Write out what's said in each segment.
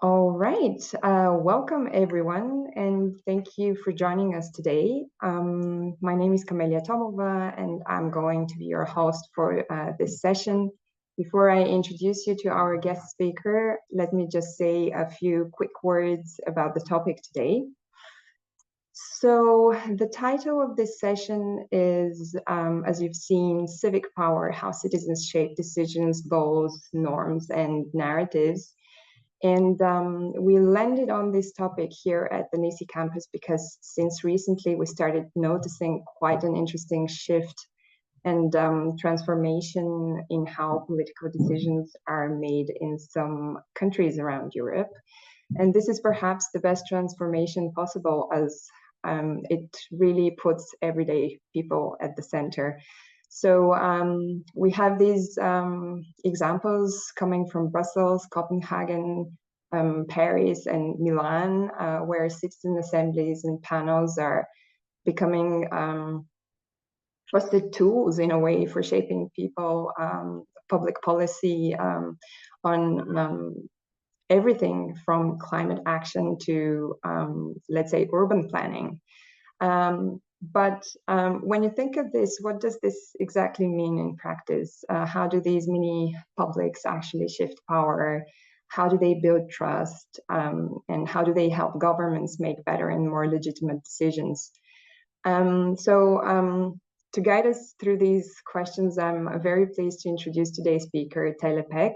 All right. Welcome, everyone, and thank you for joining us today. My name is Camelia Tomova, and I'm going to be your host for this session. Before I introduce you to our guest speaker, let me just say a few quick words about the topic today. So the title of this session is, as you've seen, Civic Power, How Citizens Shape Decisions, Laws, Norms, and Narratives. And we landed on this topic here at the NECE campus because since recently we started noticing quite an interesting shift and transformation in how political decisions are made in some countries around Europe. And this is perhaps the best transformation possible as it really puts everyday people at the center. So we have these examples coming from Brussels, Copenhagen, Paris, and Milan, where citizen assemblies and panels are becoming trusted tools in a way for shaping people, public policy on everything from climate action to, let's say, urban planning. But when you think of this, what does this exactly mean in practice? How do these mini publics actually shift power? How do they build trust? And how do they help governments make better and more legitimate decisions? To guide us through these questions, I'm very pleased to introduce today's speaker, Teele Pehk.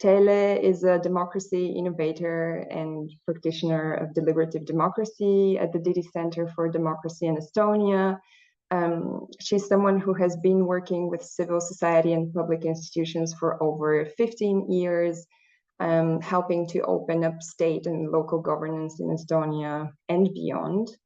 Teele is a democracy innovator and practitioner of deliberative democracy at the Didi Center for Democracy in Estonia. She's someone who has been working with civil society and public institutions for over 15 years, helping to open up state and local governance in Estonia and beyond.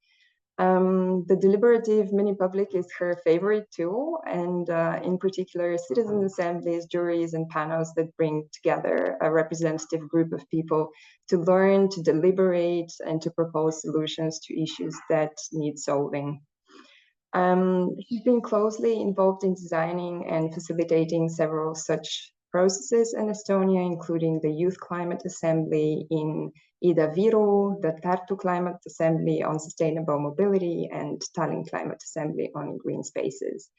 The deliberative mini-public is her favorite tool, and in particular, citizen assemblies, juries, and panels that bring together a representative group of people to learn, to deliberate, and to propose solutions to issues that need solving. She's been closely involved in designing and facilitating several such processes in Estonia, including the Youth Climate Assembly in Ida-Viru, the Tartu Climate Assembly on Sustainable Mobility, and Tallinn Climate Assembly on Green Spaces.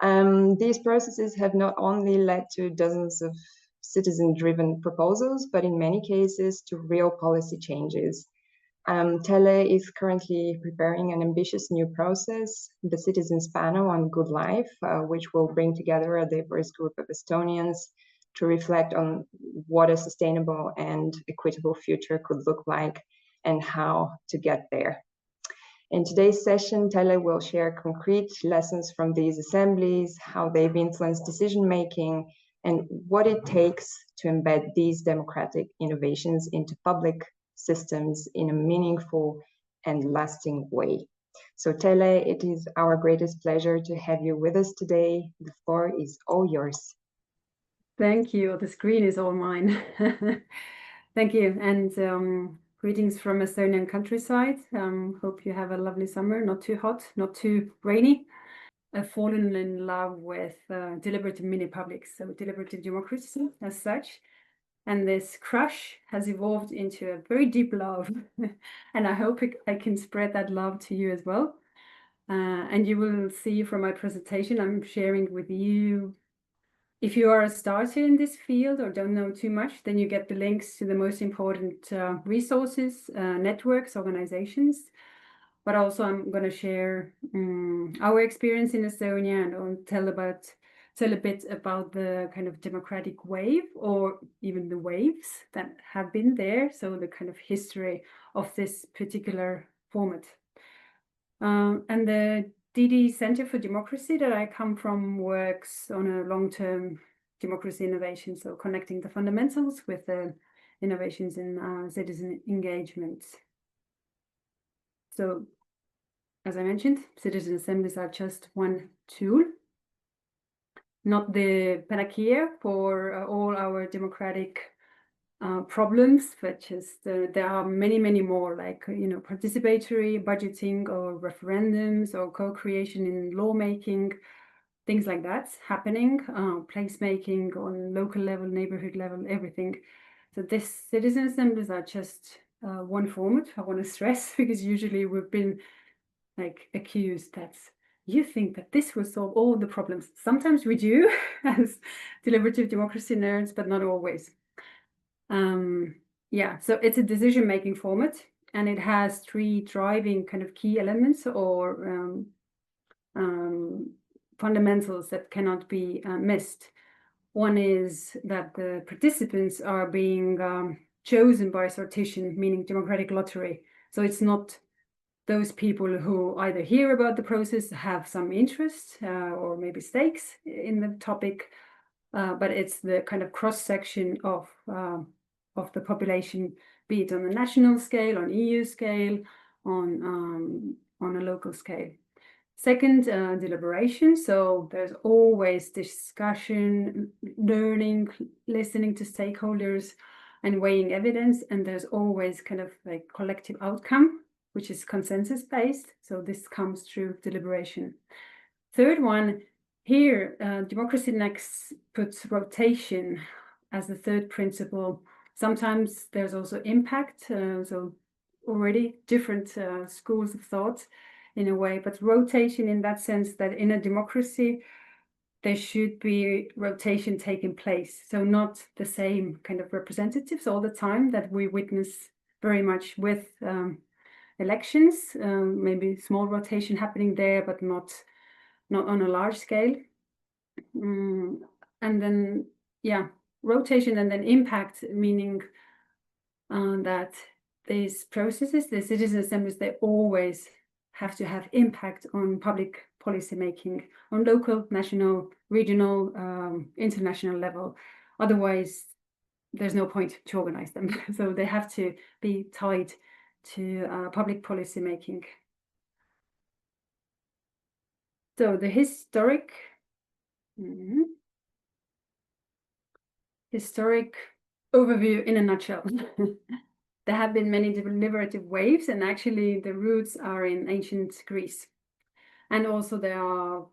These processes have not only led to dozens of citizen-driven proposals, but in many cases to real policy changes. Teele is currently preparing an ambitious new process, the Citizens Panel on Good Life, which will bring together a diverse group of Estonians to reflect on what a sustainable and equitable future could look like and how to get there. In today's session, Teele will share concrete lessons from these assemblies, how they've influenced decision-making, and what it takes to embed these democratic innovations into public systems in a meaningful and lasting way. So Teele, it is our greatest pleasure to have you with us today. The floor is all yours. Thank you. The screen is all mine. Thank you. And greetings from Estonian countryside. Hope you have a lovely summer, not too hot, not too rainy. I've fallen in love with deliberative mini-publics, so deliberative democracy as such. And this crush has evolved into a very deep love. And I hope I can spread that love to you as well. And you will see from my presentation, I'm sharing with you. If you are a starter in this field or don't know too much, then you get the links to the most important resources, networks, organizations. But also I'm going to share our experience in Estonia and I'll tell a bit about the kind of democratic wave or even the waves that have been there. So the kind of history of this particular format. And the Didi Center for Democracy that I come from works on a long-term democracy innovation, so connecting the fundamentals with the innovations in citizen engagement. So, as I mentioned, citizen assemblies are just one tool, not the panacea for all our democratic problems, but just there are many, many more, like participatory budgeting or referendums or co-creation in lawmaking, things like that happening, placemaking on local level, neighborhood level, everything. So this citizen assemblies are just one format I want to stress, because usually we've been like accused that you think that this will solve all the problems. Sometimes we do as deliberative democracy nerds, but not always. Yeah, so it's a decision-making format, and it has 3 driving kind of key elements or fundamentals that cannot be missed. One is that the participants are being chosen by sortition, meaning democratic lottery. So it's not those people who either hear about the process, have some interest or maybe stakes in the topic, but it's the kind of cross-section of the population, be it on the national scale, on EU scale, on a local scale. Second, deliberation. So there's always discussion, learning, listening to stakeholders, and weighing evidence. And there's always kind of like collective outcome, which is consensus-based. So this comes through deliberation. Third one, here, Democracy NECE puts rotation as the third principle. Sometimes there's also impact, so already different schools of thought in a way, but rotation in that sense that in a democracy, there should be rotation taking place. So not the same kind of representatives all the time that we witness very much with elections, maybe small rotation happening there, but not on a large scale. And then, yeah, rotation and then impact, meaning that these processes, the citizen assemblies, they always have to have impact on public policy making on local, national, regional, international level. Otherwise, there's no point to organize them. So they have to be tied to public policy making. So the historic overview in a nutshell. There have been many deliberative waves, and actually the roots are in ancient Greece. And also there are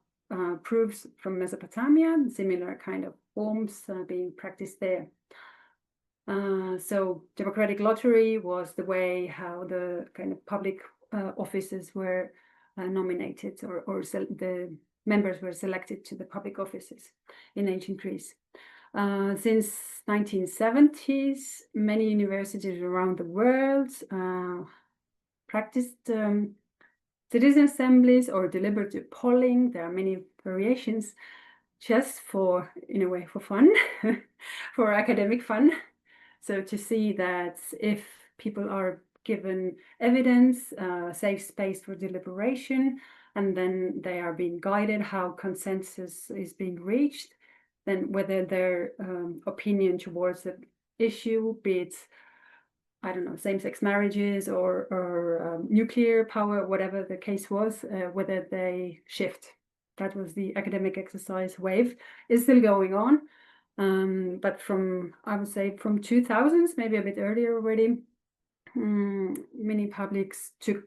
proofs from Mesopotamia, similar kind of forms being practiced there. So democratic lottery was the way how the kind of public offices were nominated, or the members were selected to the public offices in ancient Greece. Since 1970s, many universities around the world practiced citizen assemblies or deliberative polling. There are many variations, just for, in a way, for fun, for academic fun. So to see that if people are given evidence, safe space for deliberation, and then they are being guided how consensus is being reached, then whether their opinion towards the issue, be it, I don't know, same-sex marriages or nuclear power, whatever the case was, whether they shift. That was the academic exercise wave, is still going on. But from, I would say, from 2000s, maybe a bit earlier already, many publics took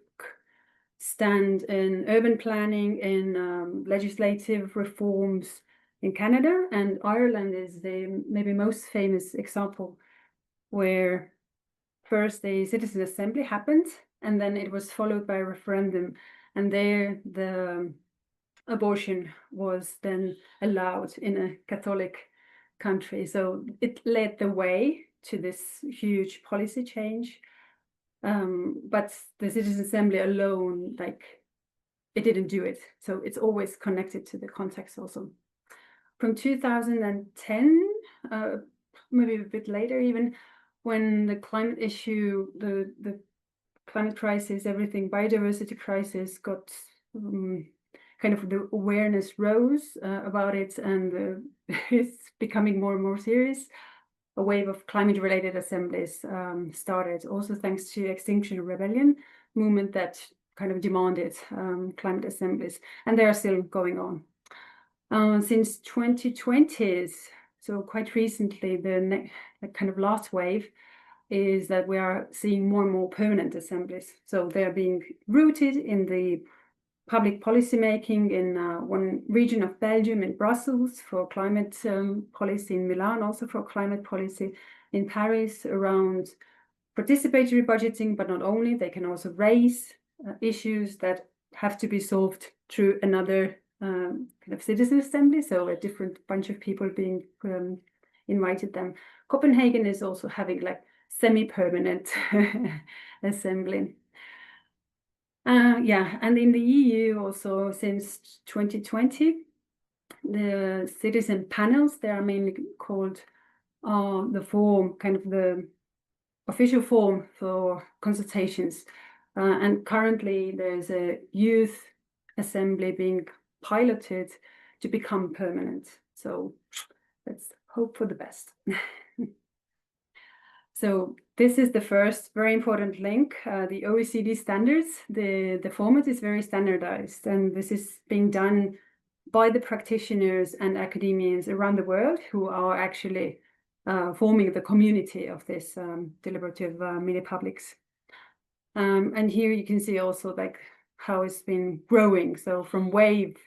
stand in urban planning, in legislative reforms in Canada, and Ireland is the maybe most famous example, where first a citizen assembly happened, and then it was followed by a referendum, and there the abortion was then allowed in a Catholic country. So it led the way to this huge policy change. But the citizen assembly alone, like, it didn't do it. So it's always connected to the context also. From 2010, maybe a bit later even, when the climate issue, the climate crisis, everything, biodiversity crisis got kind of, the awareness rose about it, and it's becoming more and more serious. A wave of climate-related assemblies started, also thanks to Extinction Rebellion movement that kind of demanded climate assemblies, and they are still going on. Since 2020s, so quite recently, the kind of last wave is that we are seeing more and more permanent assemblies. So they are being rooted in the public policy making in one region of Belgium, in Brussels, for climate policy, in Milan also for climate policy, in Paris around participatory budgeting, but not only, they can also raise issues that have to be solved through another kind of citizen assembly, so a different bunch of people being invited them. Copenhagen is also having like semi-permanent assembly. Yeah, and in the EU also since 2020, the citizen panels, they are mainly called the form, kind of the official form for consultations. And currently there's a youth assembly being piloted to become permanent. So let's hope for the best. So this is the first very important link, the OECD standards. The format is very standardized, and this is being done by the practitioners and academians around the world who are actually forming the community of this deliberative mini-publics. And here you can see also like how it's been growing. So from wave,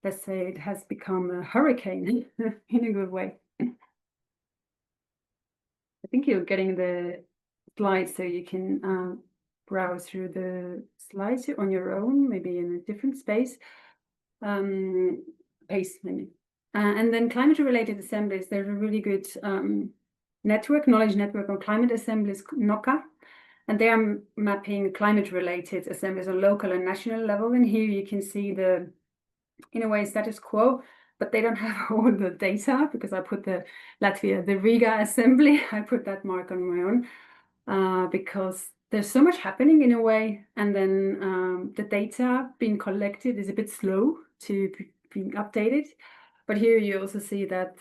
let's say, it has become a hurricane in a good way. I think you're getting the slides, so you can browse through the slides on your own, maybe in a different space, pace maybe. And then climate-related assemblies, there's a really good knowledge network on climate assemblies, NOCA, and they are mapping climate-related assemblies on local and national level. And here you can see the, in a way, status quo, but they don't have all the data because I put the Riga assembly, I put that mark on my own because there's so much happening in a way. And then the data being collected is a bit slow to be updated. But here you also see that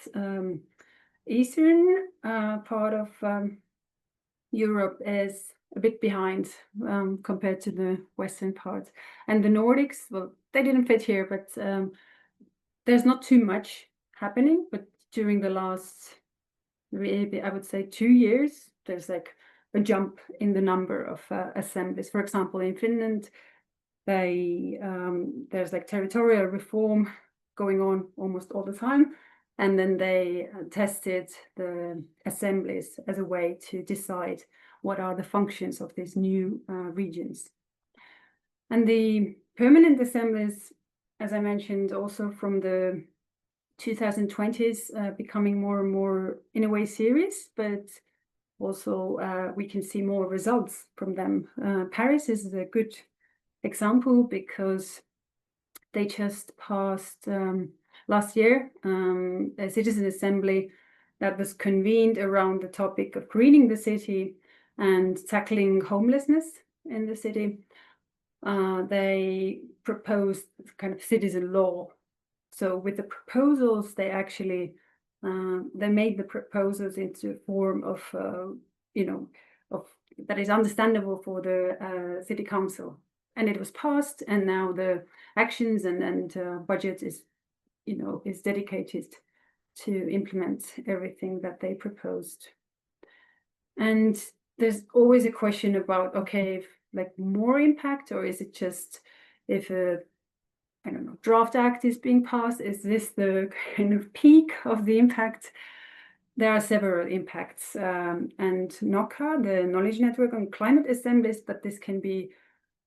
eastern part of Europe is a bit behind compared to the western part. And the Nordics, well, they didn't fit here, but there's not too much happening. But during the last, maybe I would say 2 years, there's like a jump in the number of assemblies. For example, in Finland, there's like territorial reform going on almost all the time. And then they tested the assemblies as a way to decide what are the functions of these new regions. And the permanent assemblies, as I mentioned, also from the 2020s, becoming more and more, in a way, serious, but also we can see more results from them. Paris is a good example because they just passed last year a citizen assembly that was convened around the topic of greening the city and tackling homelessness in the city. They proposed kind of citizen law. So with the proposals, they actually they made the proposals into a form of that is understandable for the city council, and it was passed. And now the actions and budget is dedicated to implement everything that they proposed. And there's always a question about, okay, if like more impact, or is it just if a draft act is being passed, is this the kind of peak of the impact? There are several impacts, and NOCA, the knowledge network on climate assemblies, but this can be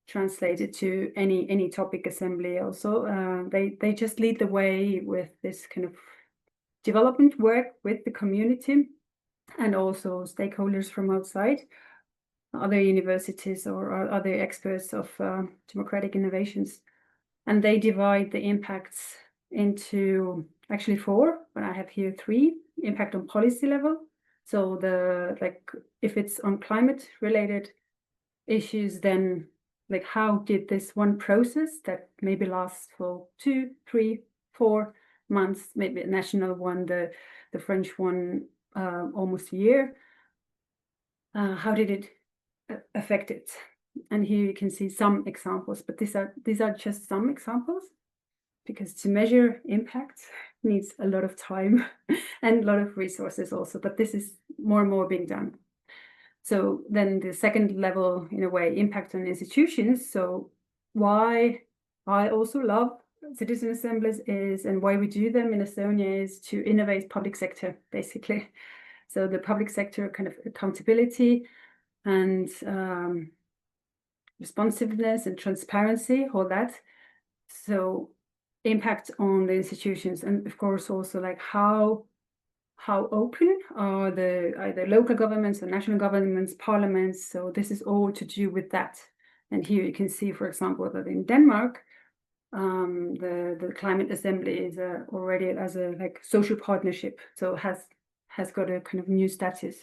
translated to any topic assembly also. They just lead the way with this kind of development work with the community and also stakeholders from outside, other universities or other experts of democratic innovations. And they divide the impacts into actually 4, but I have here 3. Impact on policy level. So if it's on climate related issues, then like how did this one process that maybe lasts for 2, 3, 4 months, maybe a national one, the French one, almost a year, how did it affect it? And here you can see some examples, but these are just some examples, because to measure impact needs a lot of time and a lot of resources also, but this is more and more being done. So then the second level, in a way, impact on institutions. So why I also love citizen assemblies and why we do them in Estonia is to innovate public sector, basically. So the public sector kind of accountability and responsiveness and transparency, all that. So impact on the institutions, and of course also like how open are the either local governments or national governments, parliaments. So this is all to do with that. And here you can see, for example, that in Denmark, the climate assembly is already as a like social partnership, so has got a kind of new status.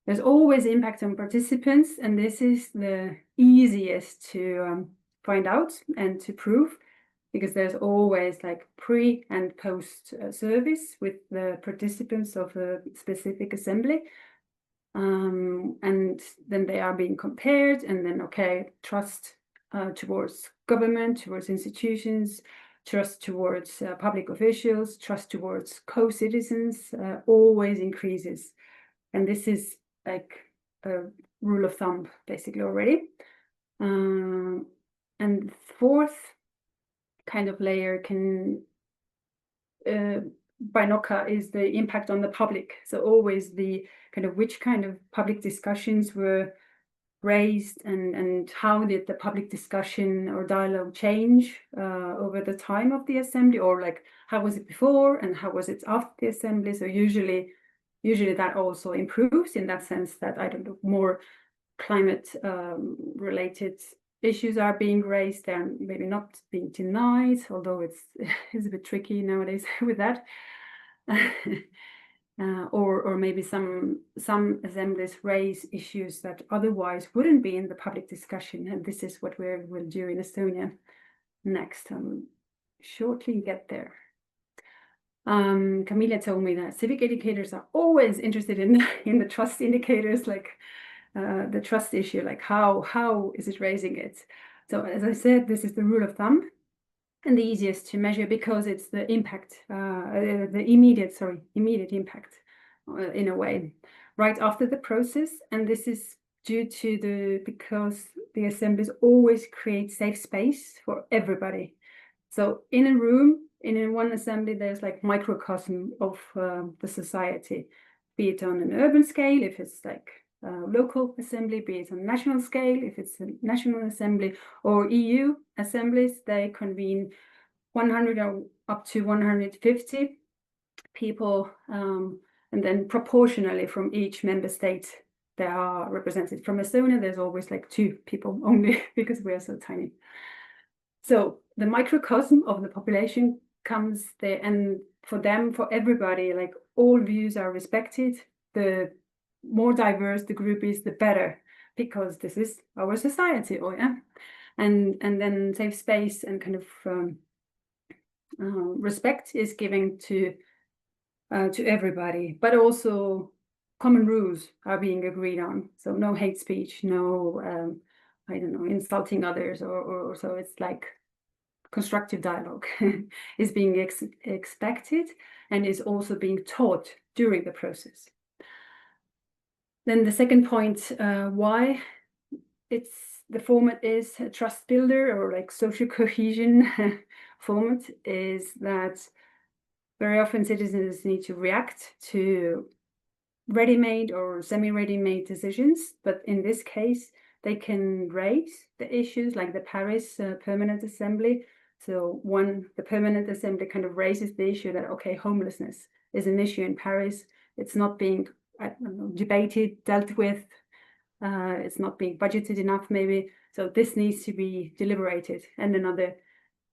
There's always impact on participants, and this is the easiest to find out and to prove, because there's always like pre and post service with the participants of a specific assembly. And then they are being compared, and then, okay, trust towards government, towards institutions, trust towards public officials, trust towards co-citizens always increases. And this is like a rule of thumb, basically, already. And fourth kind of layer can by NOCA is the impact on the public. So always the kind of which kind of public discussions were raised, and how did the public discussion or dialogue change over the time of the assembly, or like how was it before and how was it after the assembly. So usually that also improves in that sense that, I don't know, more climate related issues are being raised and maybe not being denied, although it's a bit tricky nowadays with that. Or maybe some assemblies raise issues that otherwise wouldn't be in the public discussion, and this is what we'll do in Estonia next. Shortly get there. Camilla told me that civic educators are always interested in the trust indicators, like the trust issue, like how is it raising it. So as I said, this is the rule of thumb and the easiest to measure, because it's the impact, the immediate impact in a way right after the process. And this is due to because the assemblies always create safe space for everybody. So in a room, in one assembly, there's like microcosm of the society, be it on an urban scale, if it's like local assembly, be it on national scale, if it's a national assembly, or EU assemblies, they convene 100 or up to 150 people, and then proportionally from each member state they are represented. From Estonia, there's always like 2 people only because we are so tiny. So the microcosm of the population comes there, and for them, for everybody, like all views are respected. The more diverse the group is, the better, because this is our society. And then safe space and kind of respect is given to everybody, but also common rules are being agreed on. So no hate speech, no I don't know, insulting others, or so. It's like constructive dialogue is being expected and is also being taught during the process. Then the second point, why the format is a trust builder or like social cohesion format, is that very often citizens need to react to ready-made or semi-ready-made decisions, but in this case, they can raise the issues like the Paris Permanent Assembly. So the Permanent Assembly kind of raises the issue that, okay, homelessness is an issue in Paris. It's not being debated, dealt with. It's not being budgeted enough, maybe. So this needs to be deliberated, and another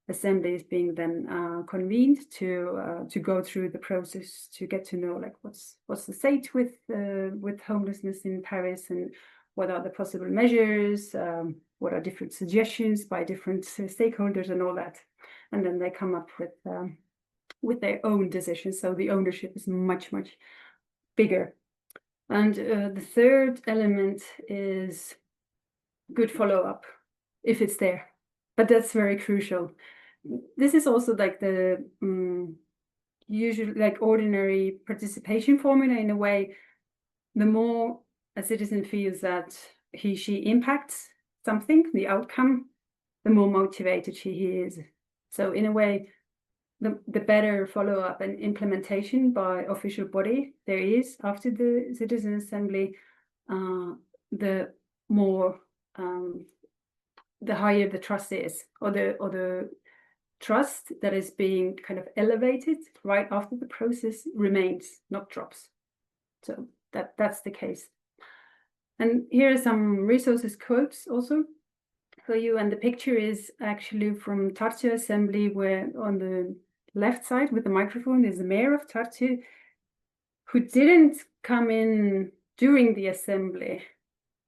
assembly is being then convened to go through the process to get to know like what's the state with homelessness in Paris, and what are the possible measures, what are different suggestions by different stakeholders and all that, and then they come up with their own decisions. So the ownership is much bigger. And the third element is good follow-up if it's there, but that's very crucial. This is also like the usual, like ordinary participation formula in a way. The more a citizen feels that he/she impacts something, the outcome, the more motivated he is. So in a way, the better follow-up and implementation by official body there is after the citizen assembly, the more the higher the trust is, or the trust that is being kind of elevated right after the process remains, not drops. So that's the case. And here are some resources quotes also for you. And the picture is actually from Tartu Assembly, where on the left side with the microphone is the mayor of Tartu, who didn't come in during the assembly,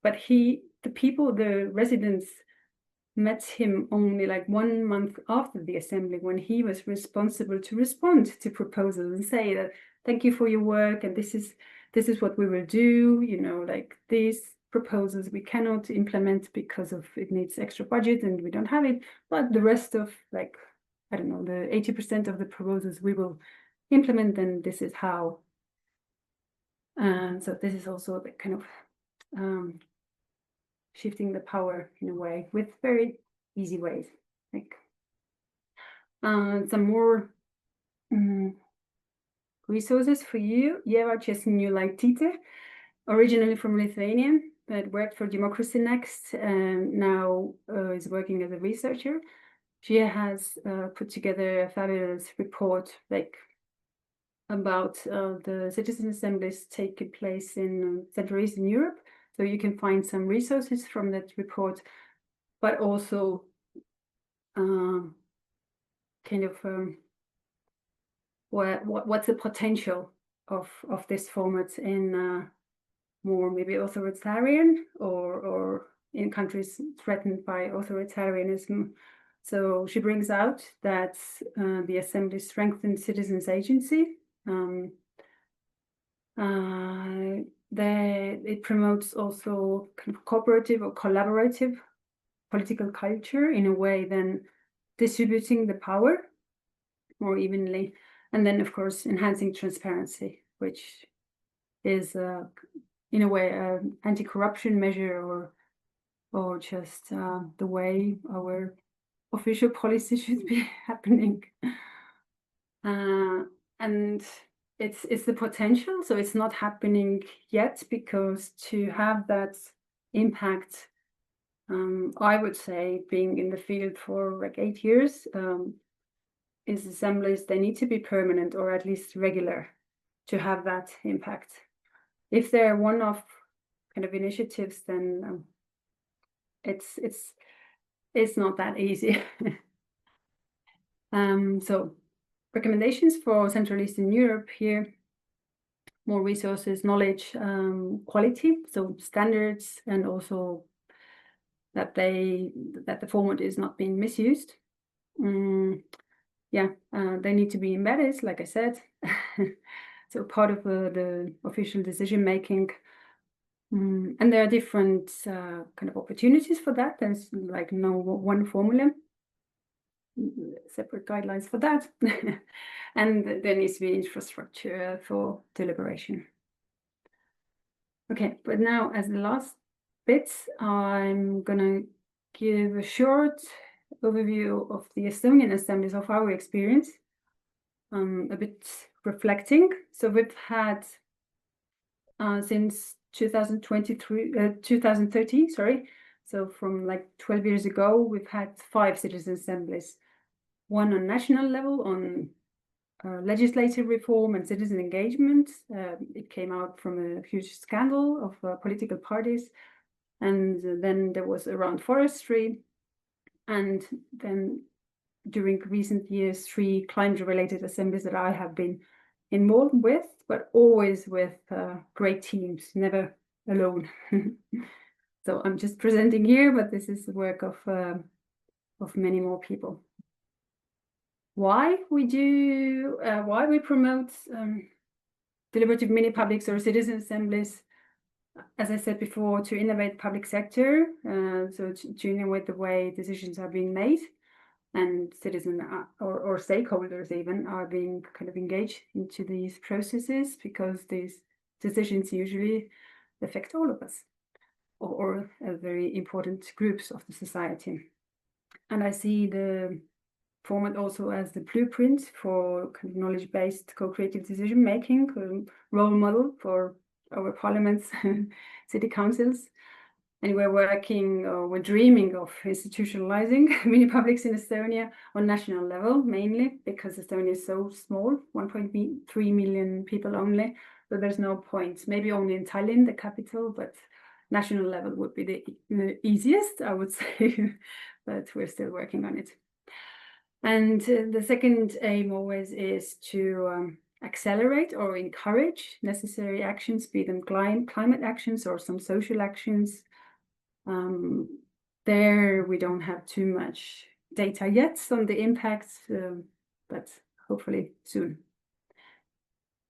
but the residents met him only like 1 month after the assembly, when he was responsible to respond to proposals and say that, thank you for your work, and this is what we will do, you know, like these proposals we cannot implement because of it needs extra budget and we don't have it, but the rest of, like, I don't know, the 80% of the proposals we will implement, and this is how. And so this is also the kind of shifting the power in a way with very easy ways. Like some more resources for you. Yeva Chesniu-Laitite, originally from Lithuania, but worked for Democracy Next and now is working as a researcher. She has put together a fabulous report, like about the citizen assemblies taking place in Central Eastern Europe. So you can find some resources from that report, but also kind of what's the potential of this format in more maybe authoritarian or in countries threatened by authoritarianism. So she brings out that the assembly strengthens citizens' agency. It promotes also kind of cooperative or collaborative political culture in a way then distributing the power more evenly, and then of course enhancing transparency, which is in a way an anti-corruption measure or just the way our official policy should be happening. And it's the potential, so it's not happening yet, because to have that impact, I would say, being in the field for like 8 years, is assemblies, they need to be permanent or at least regular to have that impact. If they're one-off kind of initiatives, then it's not that easy. So recommendations for Central Eastern Europe here: more resources, knowledge, quality, so standards, and also that the format is not being misused. They need to be embedded, like I said, so part of the official decision making. And there are different kind of opportunities for that. There's like no one formula, separate guidelines for that. And there needs to be infrastructure for deliberation. Okay, but now as the last bit, I'm gonna give a short overview of the Estonian assemblies, of our experience, a bit reflecting. So we've had since 2013, sorry. So from like 12 years ago, we've had 5 citizen assemblies, one on national level on legislative reform and citizen engagement. It came out from a huge scandal of political parties. And then there was around forestry. And then during recent years, 3 climate-related assemblies that I have been involved with, but always with great teams, never alone. So I'm just presenting here, but this is the work of many more people. Why we promote deliberative mini publics or citizen assemblies? As I said before, to innovate public sector, so to innovate the way decisions are being made, and citizens or stakeholders even are being kind of engaged into these processes, because these decisions usually affect all of us or very important groups of the society. And I see the format also as the blueprint for kind of knowledge-based co-creative decision-making, role model for our parliaments, city councils. And we're dreaming of institutionalizing mini publics in Estonia on national level, mainly because Estonia is so small, 1.3 million people only. So there's no point, maybe only in Tallinn, the capital, but national level would be the easiest, I would say, but we're still working on it. And the second aim always is to accelerate or encourage necessary actions, be them climate actions or some social actions. There we don't have too much data yet on the impacts, but hopefully soon.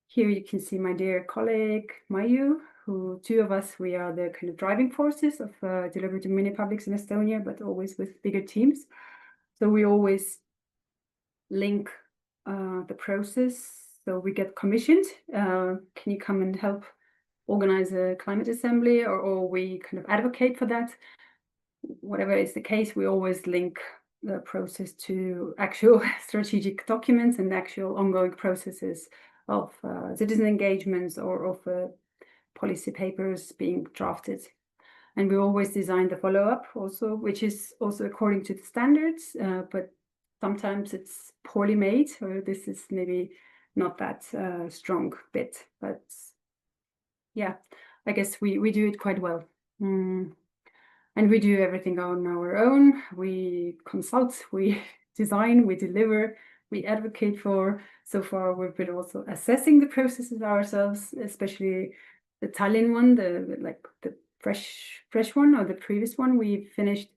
Here you can see my dear colleague, Maiu, who two of us, we are the kind of driving forces of deliberative mini publics in Estonia, but always with bigger teams. So we always link the process. So we get commissioned. Can you come and help organize a climate assembly, or we kind of advocate for that? Whatever is the case, we always link the process to actual strategic documents and actual ongoing processes of citizen engagements or of policy papers being drafted. And we always design the follow-up also, which is also according to the standards, but sometimes it's poorly made, or this is maybe not that strong bit. But yeah, I guess we do it quite well. And we do everything on our own. We consult, we design, we deliver, we advocate for. So far, we've been also assessing the processes ourselves, especially the Tallinn one, the fresh one, or the previous one we finished.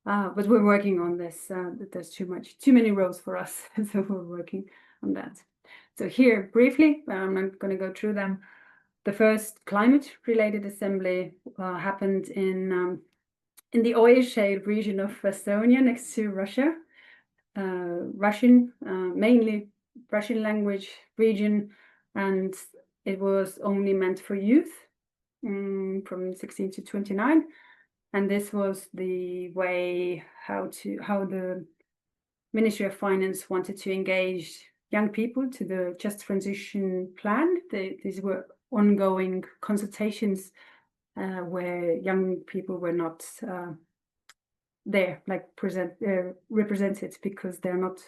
But we're working on this. There's too many rows for us, so we're working on that. So here, briefly, I'm not going to go through them. The first climate-related assembly happened in the oil shale region of Estonia, next to Russia, mainly Russian language region, and it was only meant for youth from 16 to 29. And this was the way how the Ministry of Finance wanted to engage young people to the Just Transition Plan. These were ongoing consultations where young people were not there, like represented, because they're not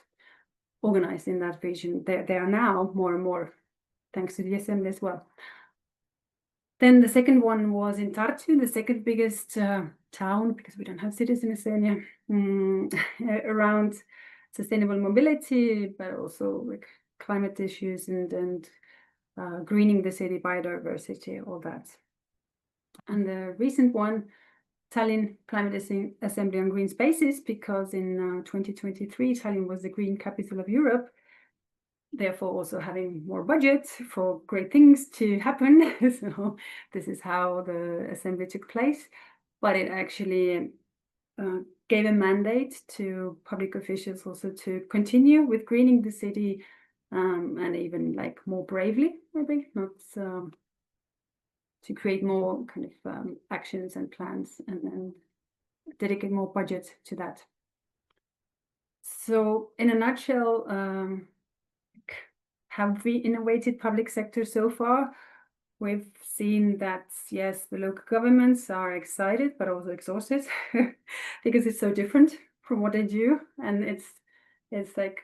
organized in that region. They are now more and more, thanks to the assembly as well. Then the second one was in Tartu, the second biggest town, because we don't have cities in Estonia, around sustainable mobility, but also like climate issues and greening the city, biodiversity, all that. And the recent one, Tallinn Climate Assembly on Green Spaces, because in 2023, Tallinn was the green capital of Europe, therefore also having more budget for great things to happen. So this is how the assembly took place, but it actually gave a mandate to public officials also to continue with greening the city, and even like more bravely, maybe, not to create more kind of actions and plans and dedicate more budget to that. So in a nutshell, have we innovated public sector so far? We've seen that, yes, the local governments are excited, but also exhausted because it's so different from what they do. And it's like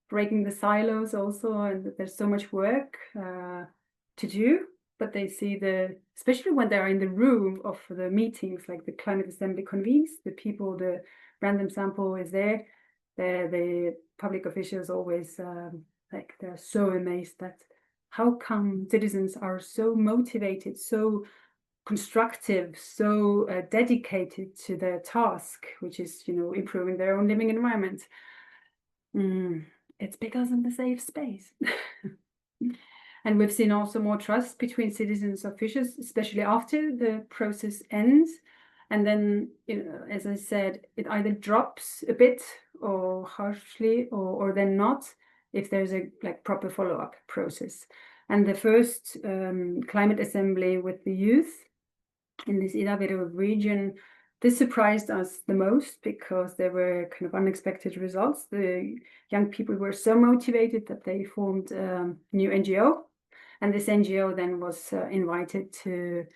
breaking the silos also, and there's so much work to do. But they see especially when they're in the room of the meetings, like the climate assembly convenes, the people, the random sample is there. The public officials always like they're so amazed that how come citizens are so motivated, so constructive, so dedicated to their task, which is, improving their own living environment. It's because of the safe space. And we've seen also more trust between citizens and officials, especially after the process ends. And then, as I said, it either drops a bit or harshly or then not, if there's a proper follow-up process. And the first climate assembly with the youth in this Ida-Viru region This surprised us the most because there were kind of unexpected results. The young people were so motivated that they formed a new NGO, and this NGO then was invited to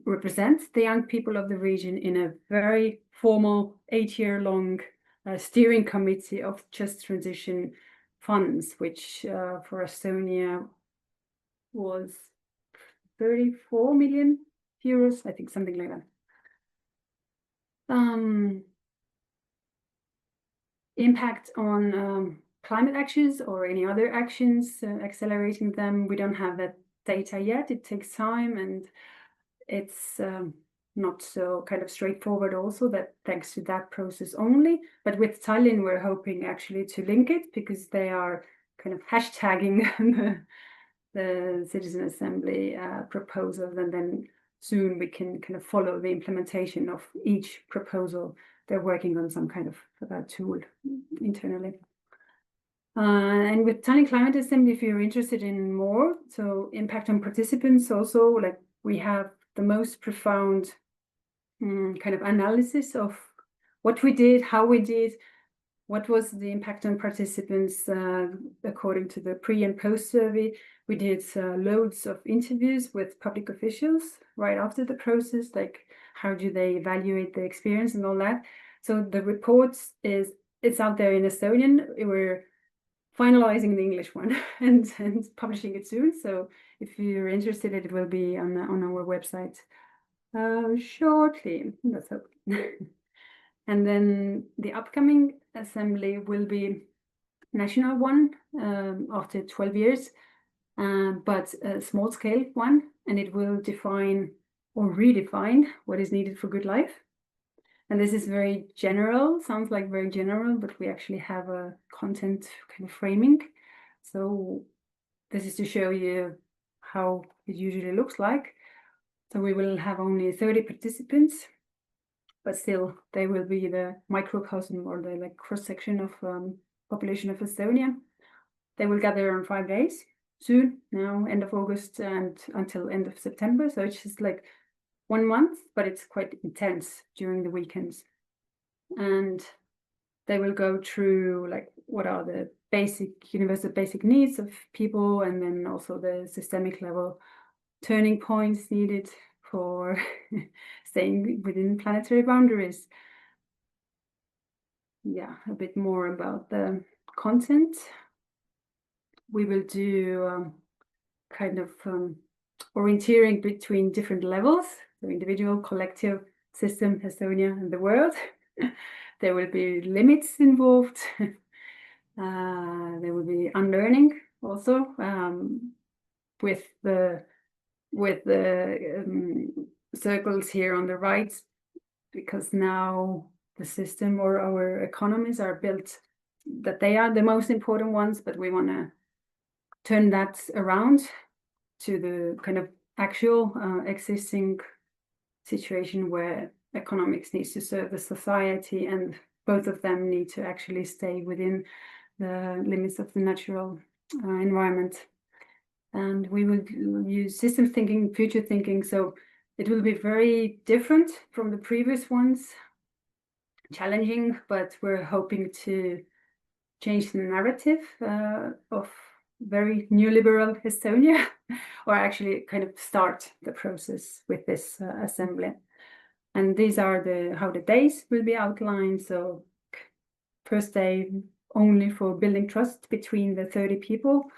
represent the young people of the region in a very formal 8-year-long steering committee of just transition funds, which for Estonia was 34 million euros, I think, something like that. Impact on climate actions or any other actions, accelerating them. We don't have that data yet. It takes time, and it's not so kind of straightforward also, that thanks to that process only. But with Tallinn, we're hoping actually to link it, because they are kind of hashtagging the Citizen Assembly proposals, and then soon we can kind of follow the implementation of each proposal. They're working on some kind of tool internally. And with Tallinn Climate Assembly, if you're interested in more, so impact on participants also, like we have the most profound kind of analysis of what we did, how we did, what was the impact on participants according to the pre and post survey. We did loads of interviews with public officials right after the process, like how do they evaluate the experience and all that. So the report it's out there in Estonian. We're finalizing the English one and publishing it soon. So if you're interested, it will be on our website shortly. Let's hope. And then the upcoming assembly will be national one after 12 years, but a small scale one, and it will define or redefine what is needed for good life. And this is very general, sounds like very general, but we actually have a content kind of framing. So this is to show you how it usually looks like. So we will have only 30 participants, but still they will be the microcosm or the like cross-section of population of Estonia. They will gather on 5 days soon, now end of August and until end of September. So it's just like 1 month, but it's quite intense during the weekends. And they will go through like what are the basic universal basic needs of people, and then also the systemic level turning points needed for staying within planetary boundaries. Yeah, a bit more about the content. We will do kind of orienteering between different levels, so individual, collective, system, Estonia, and the world. There will be limits involved. There will be unlearning also, with the circles here on the right, because now the system or our economies are built that they are the most important ones, but we want to turn that around to the kind of actual existing situation where economics needs to serve the society, and both of them need to actually stay within the limits of the natural environment. And we will use system thinking, future thinking, so it will be very different from the previous ones, challenging, but we're hoping to change the narrative of very neoliberal Estonia, or actually kind of start the process with this assembly. And these are how the days will be outlined. So first day only for building trust between the 30 people,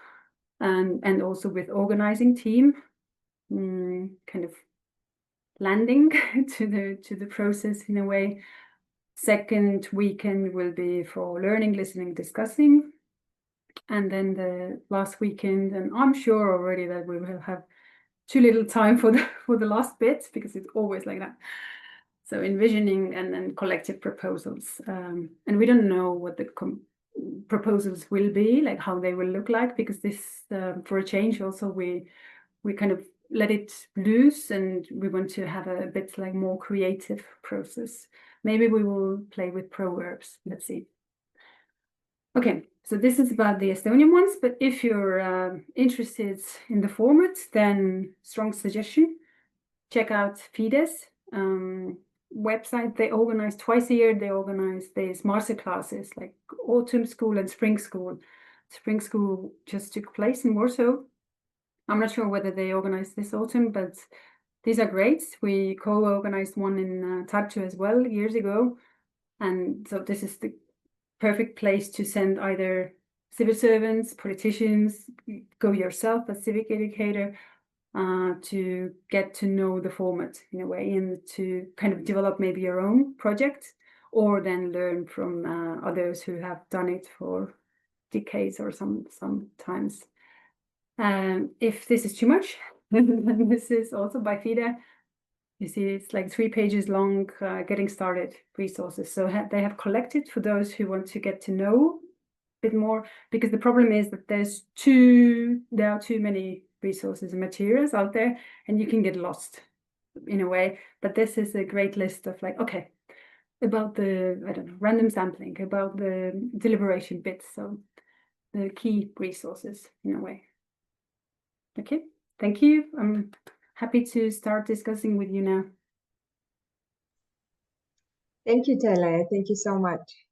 and also with organizing team, kind of landing to the process in a way. Second weekend will be for learning, listening, discussing. And then the last weekend, and I'm sure already that we will have too little time for the last bit, because it's always like that. So envisioning and then collective proposals. And we don't know what the proposals will be, like how they will look like, because this, for a change also, we kind of let it loose, and we want to have a bit like more creative process. Maybe we will play with proverbs, let's see. Okay, so this is about the Estonian ones, but if you're interested in the format, then strong suggestion, check out Fides. website. They organize twice a year. They organize these master classes like autumn school and spring school. Spring school just took place in Warsaw. I'm not sure whether they organized this autumn, but these are great. We co-organized one in Tartu as well years ago. And so this is the perfect place to send either civil servants, politicians, go yourself as civic educator, to get to know the format in a way and to kind of develop maybe your own project, or then learn from others who have done it for decades or sometimes. If this is too much, then this is also by FIDE. You see, it's like 3 pages long, getting started resources. So they have collected for those who want to get to know a bit more, because the problem is that there are too many resources and materials out there, and you can get lost in a way. But this is a great list of like, okay, about the, I don't know, random sampling, about the deliberation bits. So the key resources in a way. Okay, thank you. I'm happy to start discussing with you now. Thank you, Teele. Thank you so much.